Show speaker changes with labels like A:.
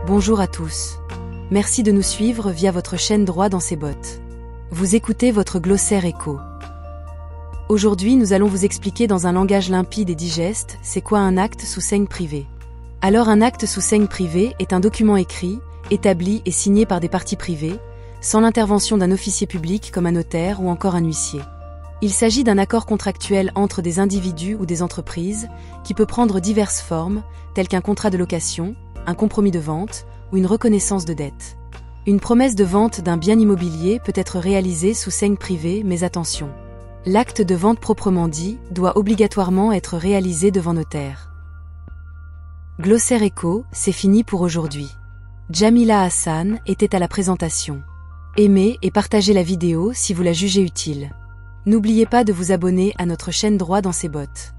A: Bonjour à tous. Merci de nous suivre via votre chaîne Droit dans ses bottes. Vous écoutez votre Glossaire Éco. Aujourd'hui, nous allons vous expliquer dans un langage limpide et digeste, c'est quoi un acte sous seing privé. Alors un acte sous seing privé est un document écrit, établi et signé par des parties privées, sans l'intervention d'un officier public comme un notaire ou encore un huissier. Il s'agit d'un accord contractuel entre des individus ou des entreprises qui peut prendre diverses formes, telles qu'un contrat de location, un compromis de vente ou une reconnaissance de dette. Une promesse de vente d'un bien immobilier peut être réalisée sous seing privé, mais attention. L'acte de vente proprement dit doit obligatoirement être réalisé devant notaire. Glossaire Éco, c'est fini pour aujourd'hui. Jamila Hassan était à la présentation. Aimez et partagez la vidéo si vous la jugez utile. N'oubliez pas de vous abonner à notre chaîne Droit dans ses bottes.